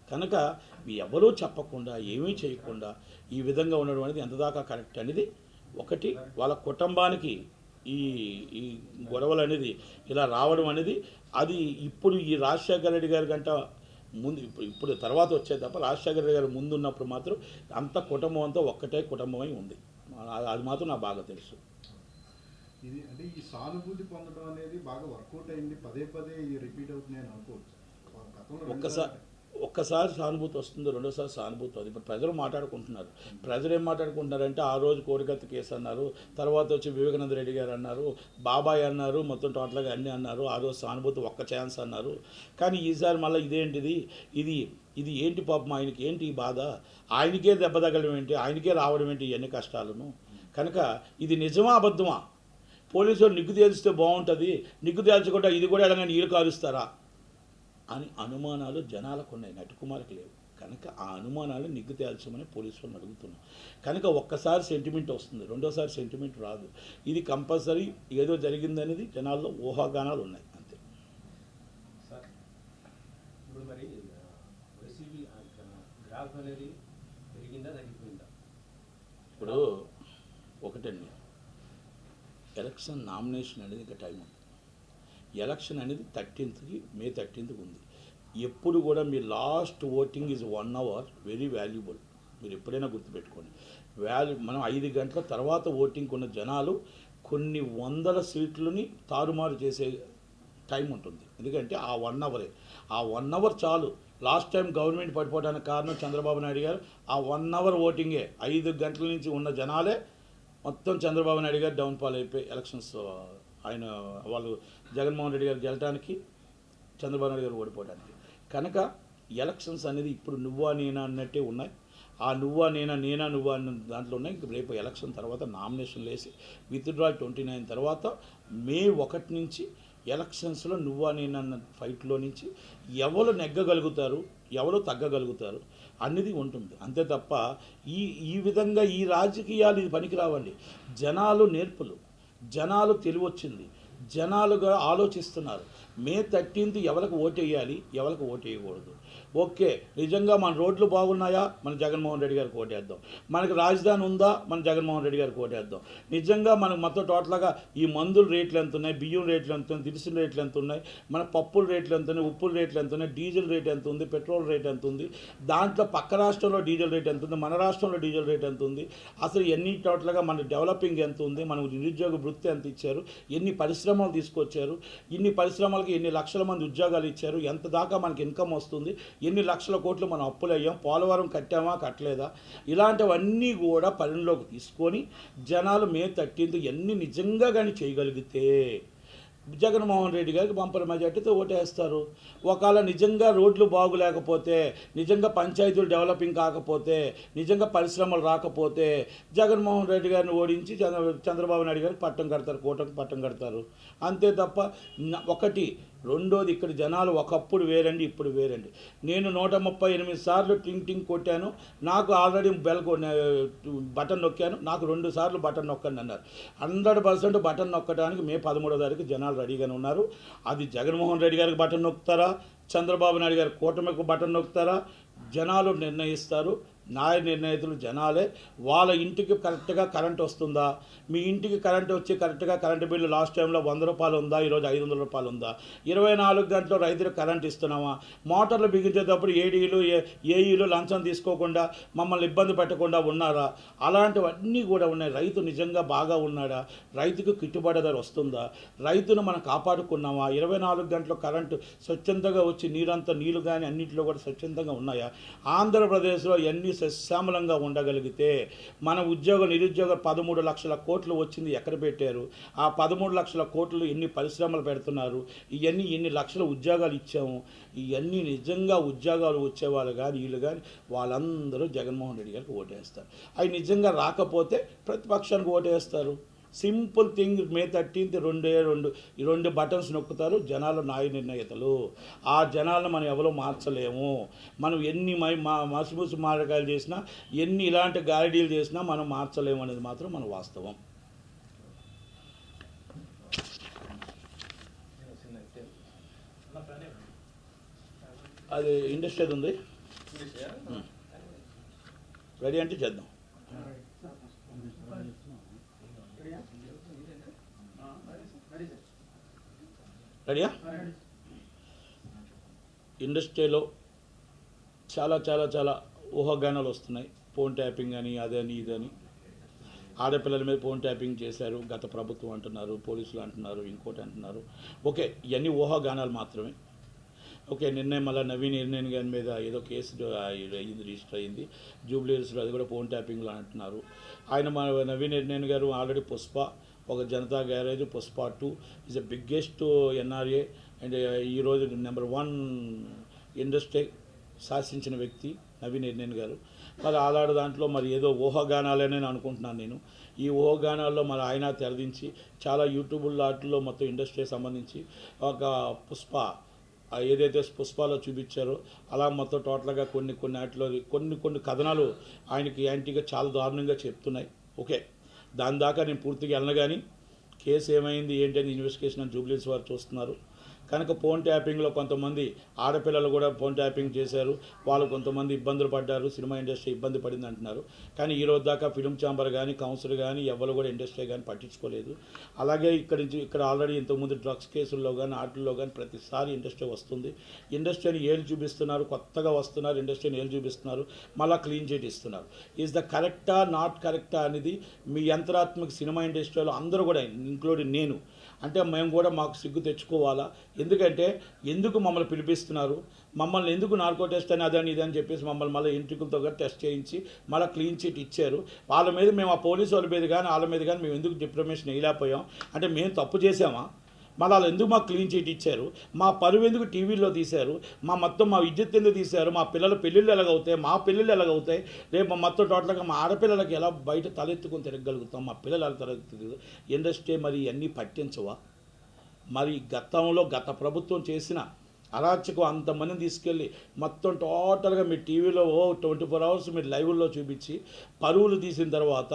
కనుక ఎవరూ చెప్పకుండా ఏమీ చేయకుండా ఈ విధంగా ఉండడం అనేది ఎంతదాకా కరెక్ట్ అనేది ఒకటి. వాళ్ళ కుటుంబానికి ఈ ఈ గొడవలు అనేది ఇలా రావడం అనేది అది ఇప్పుడు ఈ రాజశేఖర రెడ్డి గారి కంట ముందు ఇప్పుడు తర్వాత వచ్చే తప్ప రాజశేఖర రెడ్డి గారు ముందు ఉన్నప్పుడు మాత్రం అంత కుటుంబం అంతా ఒక్కటే కుటుంబమై ఉంది. అది మాత్రం నాకు బాగా తెలుసు. ఇది అంటే ఈ సానుభూతి పొందడం అనేది బాగా వర్కౌట్ అయింది, పదే రిపీట్ అవుతున్నాయని అనుకోవచ్చు. ఒక్కసారి సానుభూతి వస్తుందో రెండోసారి సానుభూతి అవుతుంది. ఇప్పుడు ప్రజలు మాట్లాడుకుంటున్నారు. ప్రజలు ఏం మాట్లాడుకుంటున్నారంటే ఆ రోజు కోడికత్తి కేసు అన్నారు, తర్వాత వచ్చి వివేకానంద రెడ్డి గారు అన్నారు, బాబాయ్ అన్నారు, మొత్తం టోటల్గా అన్నీ అన్నారు. ఆ రోజు సానుభూతి ఒక్క ఛాన్స్ అన్నారు. కానీ ఈసారి మళ్ళీ ఇదేంటిది, ఇది ఏంటి పాపం, ఆయనకి ఏంటి ఈ బాధ, ఆయనకే దెబ్బ తగలడం ఏంటి, ఆయనకే రావడం ఏంటి, ఇవన్నీ కష్టాలను. కనుక ఇది నిజమా అబద్ధమా, పోలీసులు నిగ్గు తేల్చితే బాగుంటుంది, నిగ్గు తేల్చకుండా ఇది కూడా ఎలాగైనా నీళ్ళు కారుస్తారా అని అనుమానాలు జనాలకు ఉన్నాయి, నటుకుమార్కి లేవు. కనుక ఆ అనుమానాలు నిగ్గు తేల్చమని పోలీసు వాళ్ళని అడుగుతున్నాం. కనుక ఒక్కసారి సెంటిమెంట్ వస్తుంది, రెండోసారి సెంటిమెంట్ రాదు. ఇది కంపల్సరీ ఏదో జరిగిందనేది జనాల్లో ఊహాగానాలు ఉన్నాయి అంతే. సార్ ఇప్పుడు మరి వైసీపీ గ్రాఫ్ అనేది పెరిగిందా తగ్గిపోయిందా? ఇప్పుడు ఒకటండి, ఎలక్షన్ నామినేషన్ అనేది ఇంకా టైం ఉంది. ఎలక్షన్ అనేది 13th మే 13th ఉంది. ఎప్పుడు కూడా మీ last voting is 1 hour, very valuable. మీరు ఎప్పుడైనా గుర్తుపెట్టుకోండి. మనం 5 గంటల తర్వాత ఓటింగ్ ఉన్న జనాలు కొన్ని వందల సీట్లని తారుమారు చేసే టైం ఉంటుంది. ఎందుకంటే ఆ 1 hour, ఆ 1 hour చాలు. లాస్ట్ టైం గవర్నమెంట్ పడిపోవడానికి కారణం చంద్రబాబు నాయుడు గారు. ఆ 1 hour ఓటింగే, 5 గంటల నుంచి ఉన్న జనాలే మొత్తం చంద్రబాబు నాయుడు గారు డౌన్ఫాల్ అయిపోయి ఎలక్షన్స్ ఆయన వాళ్ళు జగన్మోహన్ రెడ్డి గారు గెలటానికి, చంద్రబాబు నాయుడు గారు ఓడిపోవడానికి. కనుక ఎలక్షన్స్ అనేది ఇప్పుడు నువ్వా నేనా అన్నట్టే ఉన్నాయి. ఆ నువ్వా నువ్వా అన్న దాంట్లో ఉన్నాయి. రేపు ఎలక్షన్ తర్వాత నామినేషన్లు వేసి విత్డ్రాల్ 29 తర్వాత మే 1 నుంచి ఎలక్షన్స్లో నువ్వా నేనన్న ఫైట్లో నుంచి ఎవరు నెగ్గగలుగుతారు, ఎవరు తగ్గగలుగుతారు అనేది ఉంటుంది. అంతే తప్ప ఈ విధంగా ఈ రాజకీయాలు ఇది పనికిరావండి. జనాలు నేర్పులు, జనాలు తెలివొచ్చింది, జనాలుగా ఆలోచిస్తున్నారు. మే 13th ఎవరికి ఓటేయాలి, ఎవరికి ఓటేయకూడదు. ఓకే, నిజంగా మన రోడ్లు బాగున్నాయా, మన జగన్మోహన్ రెడ్డి గారికి ఓటేద్దాం. మనకి రాజధాని ఉందా, మన జగన్మోహన్ రెడ్డి గారికి ఓటేద్దాం. నిజంగా మనకు మొత్తం టోటల్గా ఈ మందుల రేట్లు ఎంత ఉన్నాయి, బియ్యం రేట్లు ఎంత ఉన్నాయి, దినుసుల రేట్లు ఎంత ఉన్నాయి, మన పప్పుల రేట్లు ఎంత ఉన్నాయి, ఉప్పుల రేట్లు ఎంత ఉన్నాయి, డీజిల్ రేట్ ఎంత ఉంది, పెట్రోల్ రేట్ ఎంత ఉంది, దాంట్లో పక్క రాష్ట్రంలో డీజిల్ రేట్ ఎంత ఉంది, మన రాష్ట్రంలో డీజిల్ రేట్ ఎంత ఉంది, అసలు ఎన్ని టోటల్గా మన డెవలపింగ్ ఎంత ఉంది, మనకు నిరుద్యోగ వృత్తి ఎంత ఇచ్చారు, ఎన్ని పరిశ్రమలు తీసుకొచ్చారు, ఇన్ని పరిశ్రమలకి ఎన్ని లక్షల మంది ఉద్యోగాలు ఇచ్చారు, ఎంత దాకా మనకి ఇన్కమ్ వస్తుంది, ఎన్ని లక్షల కోట్లు మనం అప్పులు అయ్యాం, పోలవరం కట్టామా కట్టలేదా, ఇలాంటివన్నీ కూడా పరిణలోకి తీసుకొని జనాలు మే 13th ఎన్ని నిజంగా కానీ చేయగలిగితే జగన్మోహన్ రెడ్డి గారికి బంపర్ మెజార్టీతో ఓటేస్తారు. ఒకవేళ నిజంగా రోడ్లు బాగులేకపోతే, నిజంగా పంచాయతీలు డెవలపింగ్ కాకపోతే, నిజంగా పరిశ్రమలు రాకపోతే జగన్మోహన్ రెడ్డి గారిని ఓడించి చంద్రబాబు నాయుడు గారికి పట్టం కడతారు, కూటమికి పట్టం కడతారు. అంతే తప్ప ఒకటి. రెండోది, ఇక్కడ జనాలు ఒకప్పుడు వేరండి, ఇప్పుడు వేరండి. నేను 138 సార్లు టింగ్ కొట్టాను, నాకు ఆల్రెడీ బటన్ నొక్కాను, నాకు 2 సార్లు బటన్ నొక్కండి అన్నారు. 100% బటన్ నొక్కడానికి మే 13వ తారీఖు జనాలు రెడీగానే ఉన్నారు. అది జగన్మోహన్ రెడ్డి గారికి బటన్ నొక్కుతారా, చంద్రబాబు నాయుడు గారి కూటమికి బటన్ నొక్కుతారా, జనాలు నిర్ణయిస్తారు. న్యాయ నిర్ణేతలు జనాలే. వాళ్ళ ఇంటికి కరెక్ట్గా కరెంట్ వస్తుందా, మీ ఇంటికి కరెంట్ వచ్చి కరెక్ట్గా కరెంటు బిల్లు లాస్ట్ టైంలో 100 రూపాయలు ఉందా, ఈరోజు 500 రూపాయలు ఉందా, 24 గంటలు రైతులకు కరెంట్ ఇస్తున్నామా, మోటార్లు బిగించేటప్పుడు ఏఈలు లంచం తీసుకోకుండా మమ్మల్ని ఇబ్బంది పెట్టకుండా ఉన్నారా, అలాంటివన్నీ కూడా ఉన్నాయి. రైతు నిజంగా బాగా ఉన్నాడా, రైతుకు గిట్టుబాటు ధర వస్తుందా, రైతును మనం కాపాడుకున్నామా, 24 గంటలు కరెంటు స్వచ్ఛందంగా వచ్చి నీళ్ళు కానీ అన్నింటిలో కూడా స్వచ్ఛందంగా ఉన్నాయా. ఆంధ్రప్రదేశ్లో ఎన్ని సస్యామలంగా ఉండగలిగితే మన నిరుద్యోగ 13 లక్షల కోట్లు వచ్చింది ఎక్కడ పెట్టారు, ఆ 13 లక్షల కోట్లు ఎన్ని పరిశ్రమలు పెడుతున్నారు, ఇవన్నీ ఎన్ని లక్షల ఉద్యోగాలు ఇచ్చాము, ఇవన్నీ నిజంగా ఉద్యోగాలు వచ్చేవాళ్ళు కానీ వీళ్ళు కానీ వాళ్ళందరూ జగన్మోహన్ రెడ్డి గారికి ఓటేస్తారు. అవి నిజంగా రాకపోతే ప్రతిపక్షానికి ఓటేస్తారు. Simple thing. మే 13 రెండు బటన్స్ నొక్కుతారు జనాలు, న్యాయ నిర్ణేతలు. ఆ జనాలను మనం ఎవరో మార్చలేము. మనం ఎన్ని మసిముసి మారకాయలు చేసినా, ఎన్ని ఇలాంటి గాలిడీలు చేసినా మనం మార్చలేము అనేది మాత్రం మన వాస్తవం. అది ఇండస్ట్రీ ఉంది, రెడీ అంటే చేద్దాం. రెడీయా? ఇండస్ట్రీలో చాలా చాలా చాలా ఊహాగానాలు వస్తున్నాయి. ఫోన్ ట్యాపింగ్ అని, అదని ఇదని. ఆడపిల్లల మీద ఫోన్ ట్యాపింగ్ చేశారు గత ప్రభుత్వం అంటున్నారు, పోలీసులు అంటున్నారు, ఇంకోటి అంటున్నారు. ఓకే, ఇవన్నీ ఊహాగానాలు మాత్రమే. ఓకే, నిన్నే మళ్ళీ నవీన్ గారి మీద ఏదో కేసు రిజిస్టర్ అయింది జూబ్లీహిల్స్లో, అది కూడా ఫోన్ ట్యాపింగ్లో అంటున్నారు. ఆయన నవీన్ గారు ఆల్రెడీ పుష్ప, ఒక Janatha garage, Pushpa 2 is the biggest NRA and ఈరోజు నెంబర్ 1 ఇండస్ట్రీ శాసించిన వ్యక్తి నవీన్ గారు. మరి అలాంటి దాంట్లో మరి ఏదో ఊహాగానాలనే నేను అనుకుంటున్నాను. నేను ఈ ఊహాగానాల్లో మరి ఆయన తెరదించి చాలా యూట్యూబ్ లాట్లో మొత్తం ఇండస్ట్రీకి సంబంధించి ఒక పుష్ప ఏదైతే పుష్పాలో చూపించారో అలా మొత్తం టోటల్గా కొన్ని వాటిలో కొన్ని కథనాలు ఆయనకి యాంటీగా చాలా దారుణంగా చెప్తున్నాయి. ఓకే, దాని దాకా నేను పూర్తిగా వెళ్ళను, కానీ కేసు ఏమైంది ఏంటి అని ఇన్వెస్టిగేషన్ జూబ్లీహిల్స్ వారు చూస్తున్నారు. కనుక ఫోన్ ట్యాపింగ్లో కొంతమంది ఆడపిల్లలు కూడా ఫోన్ ట్యాపింగ్ చేశారు, వాళ్ళు కొంతమంది ఇబ్బందులు పడ్డారు, సినిమా ఇండస్ట్రీ ఇబ్బంది పడింది అంటున్నారు. కానీ ఈరోజు దాకా ఫిల్మ్ ఛాంబర్ కానీ కౌన్సిల్ కానీ ఎవరు కూడా ఇండస్ట్రీ కానీ పట్టించుకోలేదు. అలాగే ఇక్కడ ఆల్రెడీ ఇంతకుముందు డ్రగ్స్ కేసుల్లో కానీ వాటిల్లో కానీ ప్రతిసారి ఇండస్ట్రీ వస్తుంది. ఇండస్ట్రీని ఏళ్ళు చూపిస్తున్నారు, కొత్తగా వస్తున్నారు, ఇండస్ట్రీని ఏళ్ళు చూపిస్తున్నారు, మళ్ళీ క్లీన్ చిట్ ఇస్తున్నారు. ఈజ్ ద కరెక్టా నాట్ కరెక్టా అనేది మీ యంత్రాత్మక సినిమా ఇండస్ట్రీలో అందరూ కూడా ఇంక్లూడింగ్ నేను అంటే మేము కూడా మాకు సిగ్గు తెచ్చుకోవాలా. ఎందుకంటే ఎందుకు మమ్మల్ని పిలిపిస్తున్నారు, మమ్మల్ని ఎందుకు నార్కో టెస్ట్ అని అదని ఇదని చెప్పేసి మమ్మల్ని మళ్ళీ ఎంట్రికలతో కూడా టెస్ట్ చేయించి మళ్ళీ క్లీన్ చిట్ ఇచ్చారు. వాళ్ళ మీద మేము ఆ పోలీసు వాళ్ళ మీద కానీ వాళ్ళ మీద కానీ మేము ఎందుకు డిప్రమేషన్ వేయలేకపోయాం అంటే మేము తప్పు చేసామా? మళ్ళీ వాళ్ళు ఎందుకు మాకు క్లీన్ చిట్ ఇచ్చారు, మా పరువు ఎందుకు టీవీలో తీశారు, మా విద్యుత్ ఎందుకు తీశారు, మా పిల్లల పెళ్ళిళ్ళు ఎలాగవుతాయి, మా పెళ్ళిళ్ళు ఎలాగవుతాయి, రేపు మొత్తం టోటల్గా మా ఆడపిల్లలకి ఎలా బయట తలెత్తుకొని తిరగలుగుతాం, మా పిల్లలు ఎలా తలెత్తుతుంది. ఇండస్ట్రీ మరి ఇవన్నీ పట్టించవా? మరి గత ప్రభుత్వం చేసిన అరాచకం అంతమందిని తీసుకెళ్ళి మొత్తం టోటల్గా మీ టీవీలో 24 అవర్స్ మీరు లైవ్లో చూపించి పరువులు తీసిన తర్వాత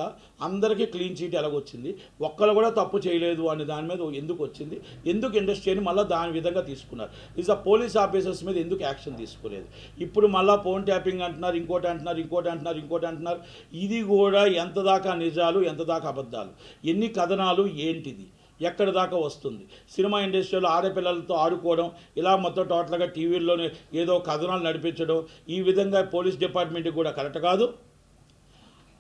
అందరికీ క్లీన్ చీట్ ఎలాగొచ్చింది, ఒక్కరు కూడా తప్పు చేయలేదు అనే దాని మీద ఎందుకు వచ్చింది, ఎందుకు ఇండస్ట్రీని మళ్ళీ దాని విధంగా తీసుకున్నారు, ఆ పోలీస్ ఆఫీసర్స్ మీద ఎందుకు యాక్షన్ తీసుకోలేదు. ఇప్పుడు మళ్ళీ ఫోన్ ట్యాపింగ్ అంటున్నారు, ఇంకోటి అంటున్నారు. ఇది కూడా ఎంత దాకా నిజాలు, ఎంత దాకా అబద్ధాలు, ఎన్ని కథనాలు, ఏంటిది, ఎక్కడి దాకా వస్తుంది. సినిమా ఇండస్ట్రీలో ఆడపిల్లలతో ఆడుకోవడం, ఇలా మొత్తం టోటల్గా టీవీల్లోనే ఏదో కథనాలు నడిపించడం, ఈ విధంగా పోలీస్ డిపార్ట్మెంట్కి కూడా కరెక్ట్ కాదు.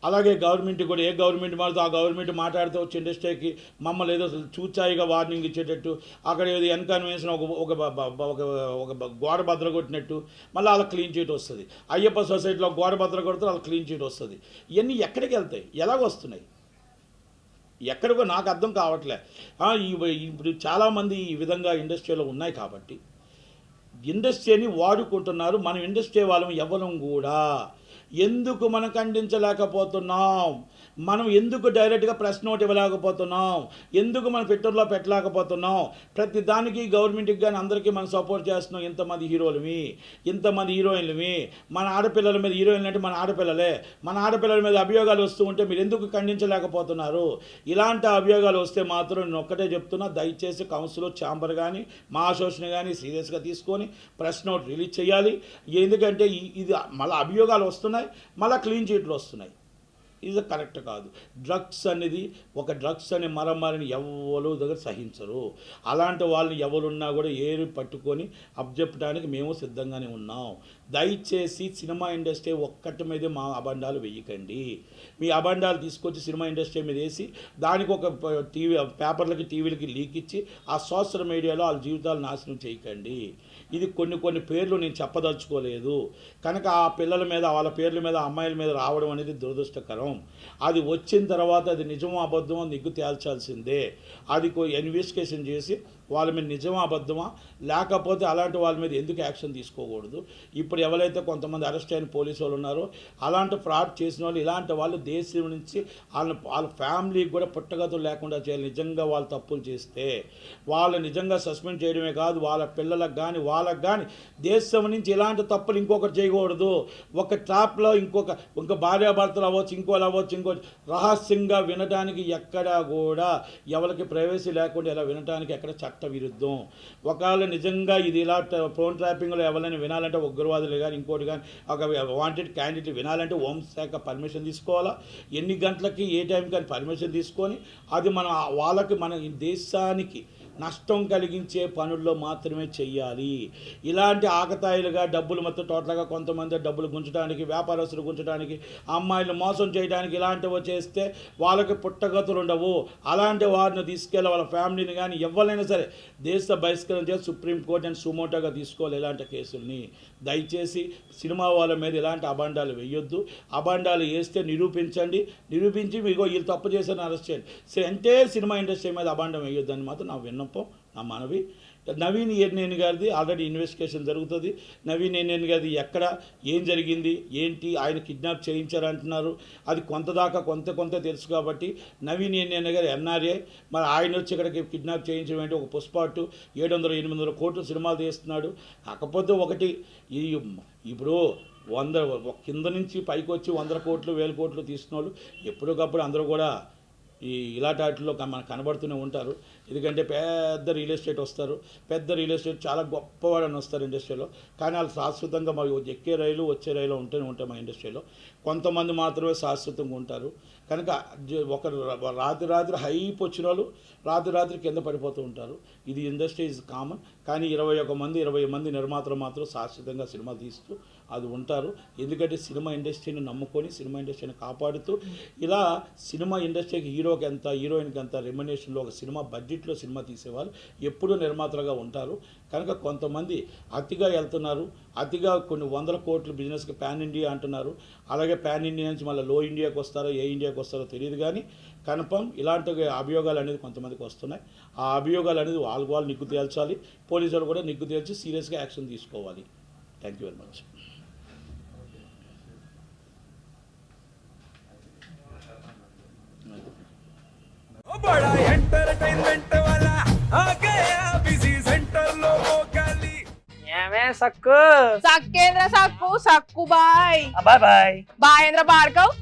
అలాగే గవర్నమెంట్కి కూడా ఏ గవర్నమెంట్ మారుతో ఆ గవర్నమెంట్ మాట్లాడుతూ వచ్చి ఇండస్ట్రీకి మమ్మల్ని ఏదో చూచాయిగా వార్నింగ్ ఇచ్చేటట్టు, అక్కడ ఏదో ఎన్కన్వెన్షన్ ఒక గోడ బద్దలు కొట్టినట్టు మళ్ళీ వాళ్ళ క్లీన్ చీట్ వస్తుంది. అయ్యప్ప సొసైటీలో గోడ బద్దలు కొడితే వాళ్ళ క్లీన్ చీట్ వస్తుంది. ఇవన్నీ ఎక్కడికి వెళ్తాయి, ఎలాగొస్తున్నాయి, ఎక్కడికో నాకు అర్థం కావట్లే. ఇప్పుడు చాలామంది ఈ విధంగా ఇండస్ట్రీలో ఉన్నాయి కాబట్టి ఇండస్ట్రీని వాడుకుంటున్నారు. మనం ఇండస్ట్రీ వాళ్ళం ఎవరం కూడా ఎందుకు మనం ఖండించలేకపోతున్నాం, మనం ఎందుకు డైరెక్ట్గా ప్రెస్ నోట్ ఇవ్వలేకపోతున్నాం, ఎందుకు మనం ట్విట్టర్లో పెట్టలేకపోతున్నాం, ప్రతి దానికి గవర్నమెంట్కి కానీ అందరికీ మనం సపోర్ట్ చేస్తున్నాం. ఇంతమంది హీరోలమి, ఇంతమంది హీరోయిన్లమి, మన ఆడపిల్లల మీద హీరోయిన్లు అంటే మన ఆడపిల్లలే, మన ఆడపిల్లల మీద అభియోగాలు వస్తూ ఉంటే మీరు ఎందుకు ఖండించలేకపోతున్నారు. ఇలాంటి అభియోగాలు వస్తే మాత్రం నేను ఒక్కటే చెప్తున్నా, దయచేసి కౌన్సిల్ ఛాంబర్ కానీ మా అసోసియేషన్ కానీ సీరియస్గా తీసుకొని ప్రెస్ నోట్ రిలీజ్ చేయాలి. ఎందుకంటే ఇది మళ్ళీ అభియోగాలు వస్తున్నాయి, వస్తున్నాయి, మళ్ళీ క్లీన్ చీట్లు వస్తున్నాయి. ఇది కరెక్ట్ కాదు. డ్రగ్స్ అనే మరమారిని ఎవరు దగ్గర సహించరు. అలాంటి వాళ్ళని ఎవరున్నా కూడా ఏరు పట్టుకొని అబ్జెప్పడానికి మేము సిద్ధంగానే ఉన్నాం. దయచేసి సినిమా ఇండస్ట్రీ ఒక్కటి మీదే మా అబండాలు వేయకండి. మీ అబండాలు తీసుకొచ్చి సినిమా ఇండస్ట్రీ మీద వేసి దానికి ఒక పేపర్లకి టీవీలకి లీక్ ఇచ్చి ఆ సోషల్ మీడియాలో వాళ్ళ జీవితాలు నాశనం చేయకండి. ఇది కొన్ని పేర్లు నేను చెప్పదలుచుకోలేదు కనుక ఆ పిల్లల మీద వాళ్ళ పేర్ల మీద అమ్మాయిల మీద రావడం అనేది దురదృష్టకరం. అది వచ్చిన తర్వాత అది నిజమో అబద్ధమో నిగ్గు తేల్చాల్సిందే. అది ఇన్వెస్టిగేషన్ చేసి వాళ్ళ మీద నిజమా అబద్ధమా, లేకపోతే అలాంటి వాళ్ళ మీద ఎందుకు యాక్షన్ తీసుకోకూడదు. ఇప్పుడు ఎవరైతే కొంతమంది అరెస్ట్ అయిన పోలీసు వాళ్ళు ఉన్నారో అలాంటి ఫ్రాడ్ చేసిన వాళ్ళు, ఇలాంటి వాళ్ళు దేశం నుంచి వాళ్ళ ఫ్యామిలీకి కూడా పుట్టగతులు లేకుండా చేయాలి. నిజంగా వాళ్ళు తప్పులు చేస్తే వాళ్ళు నిజంగా సస్పెండ్ చేయడమే కాదు, వాళ్ళ పిల్లలకు కానీ వాళ్ళకు కానీ దేశం నుంచి ఇలాంటి తప్పులు ఇంకొకటి చేయకూడదు. ఒక ట్రాప్లో ఇంకొక భార్యాభర్తలు అవ్వచ్చు, ఇంకో రహస్యంగా వినడానికి ఎక్కడా కూడా ఎవరికి ప్రైవసీ లేకుండా ఇలా వినడానికి ఎక్కడ చట్ట విరుద్ధం. ఒకవేళ నిజంగా ఇది ఇలా ఫోన్ ట్రాపింగ్లో ఎవరైనా వినాలంటే ఉగ్రవాదులు కానీ ఇంకోటి కానీ ఒక వాంటెడ్ క్యాండిడేట్ వినాలంటే హోంశాఖ పర్మిషన్ తీసుకోవాలా, ఎన్ని గంటలకి ఏ టైంకి అని పర్మిషన్ తీసుకొని అది మన దేశానికి నష్టం కలిగించే పనుల్లో మాత్రమే చెయ్యాలి. ఇలాంటి ఆకతాయిలుగా డబ్బులు మొత్తం టోటల్గా కొంతమంది డబ్బులు గుంచడానికి, వ్యాపారస్తులు గుంచడానికి, అమ్మాయిలు మోసం చేయడానికి ఇలాంటివి చేస్తే వాళ్ళకి పుట్టగతులు ఉండవు. అలాంటి వారిని తీసుకెళ్ళి వాళ్ళ ఫ్యామిలీని కానీ ఎవరైనా సరే దేశ బహిష్కరణ చేసి సుప్రీంకోర్టు అండ్ సుమోటోగా తీసుకోవాలి ఇలాంటి కేసుల్ని. దయచేసి సినిమా వాళ్ళ మీద ఇలాంటి అబాండాలు వేయొద్దు. అబాండాలు వేస్తే నిరూపించి మీకు వీళ్ళు తప్పు చేశారని అరెస్ట్ చేయండి. అంటే సినిమా ఇండస్ట్రీ మీద అబాండం వేయొద్దు అని మాత్రం నా విన్నపం, నా మనవి. నవీన్ ఎన్నేని గారిది ఆల్రెడీ ఇన్వెస్టిగేషన్ జరుగుతుంది. నవీన్ ఎన్నేని గారిది ఎక్కడ ఏం జరిగింది ఏంటి, ఆయన కిడ్నాప్ చేయించారంటున్నారు. అది కొంత తెలుసు కాబట్టి నవీన్ ఎన్నేని గారు ఎన్ఆర్ఏ, మరి ఆయన వచ్చి ఇక్కడికి కిడ్నాప్ చేయించడం ఏంటి, ఒక పుష్పాటు 700-800 కోట్లు సినిమాలు తీస్తున్నాడు. కాకపోతే ఒకటి ఇప్పుడు 100 కింద నుంచి పైకి వచ్చి 100 కోట్లు 1000 కోట్లు తీస్తున్నాడు. ఎప్పటికప్పుడు అందరూ కూడా ఇలాంటి వాటిలో మనకు కనబడుతూనే ఉంటారు. ఎందుకంటే పెద్ద రియల్ ఎస్టేట్ వస్తారు, పెద్ద రియల్ ఎస్టేట్ చాలా గొప్పవాడని వస్తారు ఇండస్ట్రీలో. కానీ వాళ్ళు శాశ్వతంగా మరి ఎక్కే రైలు వచ్చే రైలు ఉంటూనే ఉంటాయి మా ఇండస్ట్రీలో. కొంతమంది మాత్రమే శాశ్వతంగా ఉంటారు. కనుక ఒకరు రాత్రి హైప్ వచ్చిన వాళ్ళు రాత్రి కింద పడిపోతూ ఉంటారు. ఇది ఇండస్ట్రీ ఈజ్ కామన్. కానీ 20 మంది నిర్మాతలు మాత్రం శాశ్వతంగా సినిమా తీస్తూ అది ఉంటారు. ఎందుకంటే సినిమా ఇండస్ట్రీని నమ్ముకొని సినిమా ఇండస్ట్రీని కాపాడుతూ ఇలా సినిమా ఇండస్ట్రీకి హీరోకి ఎంత హీరోయిన్కి ఎంత రెమ్యునేషన్లో ఒక సినిమా బడ్జెట్లో సినిమా తీసేవాళ్ళు ఎప్పుడూ నిర్మాతలుగా ఉంటారు. కనుక కొంతమంది అతిగా వెళ్తున్నారు, అతిగా కొన్ని 100 కోట్ల బిజినెస్కి పాన్ ఇండియా అంటున్నారు. అలాగే పాన్ ఇండియా నుంచి మళ్ళీ లో ఇండియాకి వస్తారో ఏ ఇండియాకి వస్తారో తెలియదు. కానీ కన్ఫర్మ్ ఇలాంటి అభియోగాలు అనేది కొంతమందికి వస్తున్నాయి. ఆ అభియోగాలు అనేది వాళ్ళు నిగ్గు తేల్చాలి, పోలీసులు కూడా నిగ్గు తేల్చి సీరియస్గా యాక్షన్ తీసుకోవాలి. Thank you very much. बड़ा एंटरटेनमेंट वाला आ गया बिजी सेंटर लोगों का ली ఏమే సక్కు సక్కేంద్ర సక్కు బాయ్ బాయ్ బాయ్ బాయేంద్ర బార్కవ్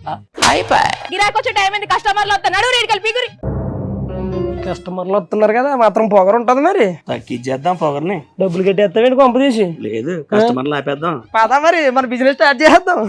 బాయ్ బాయ్ గిరాకొచ్చే టైం ఏంది, కస్టమర్లు వస్తున్నాడు రేడికి వెళ్ళి పిగురి. కస్టమర్లు వస్తున్నారు కదా, మాత్రం పొగరు ఉంటది మరి. తగ్గించేద్దాం పొగర్ని. డబ్బులు కట్టేస్తావేంటి కొంప తీసి? లేదు, కస్టమర్లు ఆపేద్దాం. పదా మరి మన బిజినెస్ స్టార్ట్ చేద్దాం.